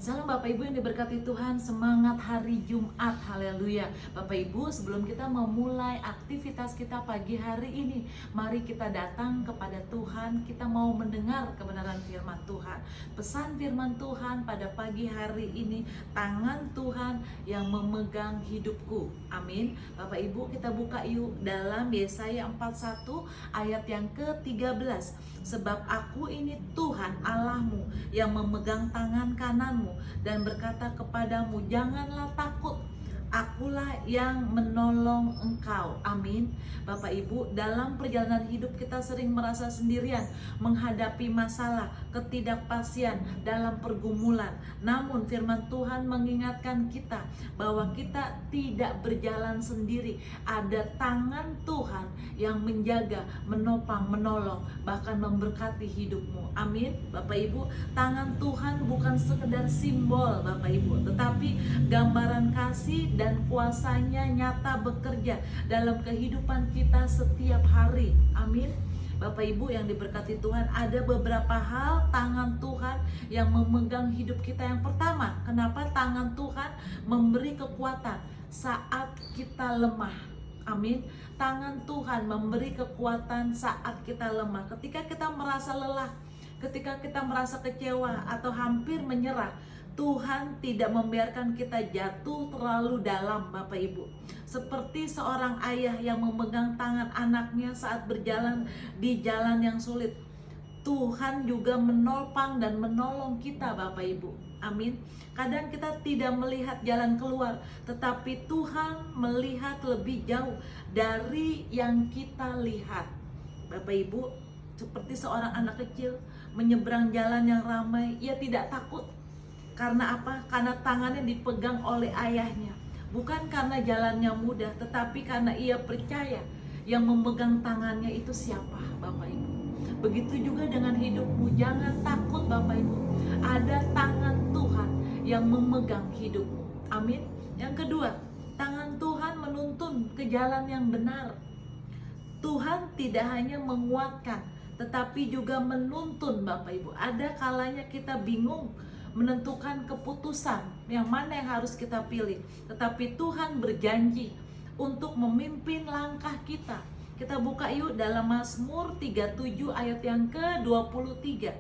Salam Bapak Ibu yang diberkati Tuhan, semangat hari Jumat, haleluya. Bapak Ibu, sebelum kita memulai aktivitas kita pagi hari ini, mari kita datang kepada Tuhan, kita mau mendengar kebenaran firman Tuhan. Pesan firman Tuhan pada pagi hari ini, tangan Tuhan yang memegang hidupku, amin. Bapak Ibu, kita buka yuk dalam Yesaya 41 ayat yang ke-13. Sebab aku ini Tuhan Allahmu yang memegang tangan kananmu dan berkata kepadamu, janganlah takut, akulah yang menolong engkau. Amin. Bapak Ibu, dalam perjalanan hidup kita sering merasa sendirian, menghadapi masalah, ketidakpastian, dalam pergumulan. Namun firman Tuhan mengingatkan kita bahwa kita tidak berjalan sendiri. Ada tangan Tuhan yang menjaga, menopang, menolong, bahkan memberkati hidupmu. Amin. Bapak Ibu, tangan Tuhan bukan sekedar simbol Bapak Ibu, tetapi gambaran kasih dan kuasanya nyata bekerja dalam kehidupan kita setiap hari. Amin. Bapak Ibu yang diberkati Tuhan, ada beberapa hal tangan Tuhan yang memegang hidup kita. Yang pertama, kenapa tangan Tuhan memberi kekuatan saat kita lemah? Amin. Tangan Tuhan memberi kekuatan saat kita lemah. Ketika kita merasa lelah, ketika kita merasa kecewa atau hampir menyerah, Tuhan tidak membiarkan kita jatuh terlalu dalam, Bapak Ibu. Seperti seorang ayah yang memegang tangan anaknya saat berjalan di jalan yang sulit, Tuhan juga menopang dan menolong kita, Bapak Ibu. Amin. Kadang kita tidak melihat jalan keluar, tetapi Tuhan melihat lebih jauh dari yang kita lihat. Bapak Ibu, seperti seorang anak kecil menyeberang jalan yang ramai, ia tidak takut. Karena apa? Karena tangannya dipegang oleh ayahnya. Bukan karena jalannya mudah, tetapi karena ia percaya yang memegang tangannya itu siapa, Bapak Ibu. Begitu juga dengan hidupmu, jangan takut Bapak Ibu. Ada tangan Tuhan yang memegang hidupmu. Amin. Yang kedua, tangan Tuhan menuntun ke jalan yang benar. Tuhan tidak hanya menguatkan, tetapi juga menuntun Bapak Ibu. Ada kalanya kita bingung menentukan keputusan yang mana yang harus kita pilih, tetapi Tuhan berjanji untuk memimpin langkah kita. Kita buka yuk dalam Mazmur 37 ayat yang ke-23,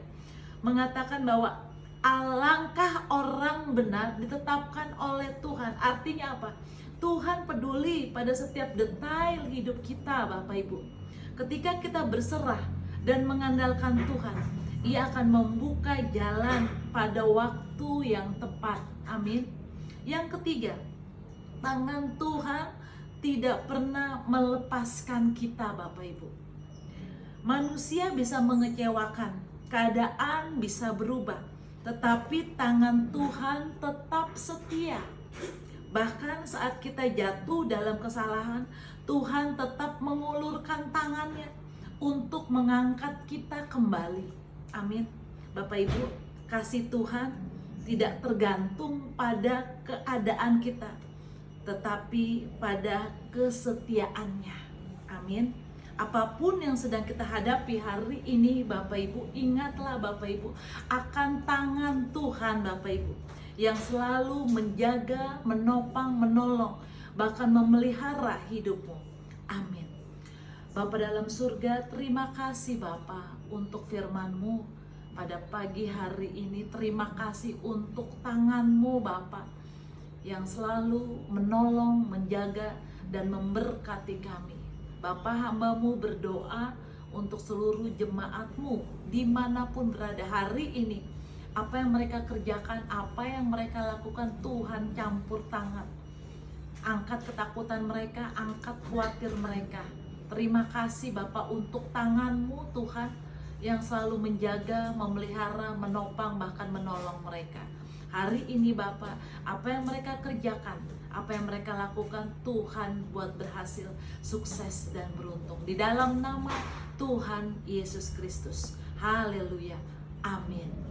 mengatakan bahwa alangkah orang benar ditetapkan oleh Tuhan. Artinya apa? Tuhan peduli pada setiap detail hidup kita, Bapak Ibu. Ketika kita berserah dan mengandalkan Tuhan, Ia akan membuka jalan pada waktu yang tepat. Amin. Yang ketiga, tangan Tuhan tidak pernah melepaskan kita, Bapak Ibu. Manusia bisa mengecewakan, keadaan bisa berubah, tetapi tangan Tuhan tetap setia. Bahkan saat kita jatuh dalam kesalahan, Tuhan tetap mengulurkan tangannya untuk mengangkat kita kembali. Amin. Bapak Ibu, kasih Tuhan tidak tergantung pada keadaan kita, tetapi pada kesetiaannya. Amin. Apapun yang sedang kita hadapi hari ini, Bapak Ibu, ingatlah Bapak Ibu akan tangan Tuhan, Bapak Ibu, yang selalu menjaga, menopang, menolong, bahkan memelihara hidupmu. Amin. Bapa dalam surga, terima kasih Bapa untuk firman-Mu pada pagi hari ini. Terima kasih untuk tangan-Mu Bapa yang selalu menolong, menjaga, dan memberkati kami. Bapa, hamba-Mu berdoa untuk seluruh jemaat-Mu dimanapun berada hari ini. Apa yang mereka kerjakan, apa yang mereka lakukan, Tuhan campur tangan. Angkat ketakutan mereka, angkat khawatir mereka. Terima kasih Bapak untuk tangan-Mu Tuhan yang selalu menjaga, memelihara, menopang, bahkan menolong mereka. Hari ini Bapak, apa yang mereka kerjakan, apa yang mereka lakukan, Tuhan buat berhasil, sukses dan beruntung. Di dalam nama Tuhan Yesus Kristus. Haleluya. Amin.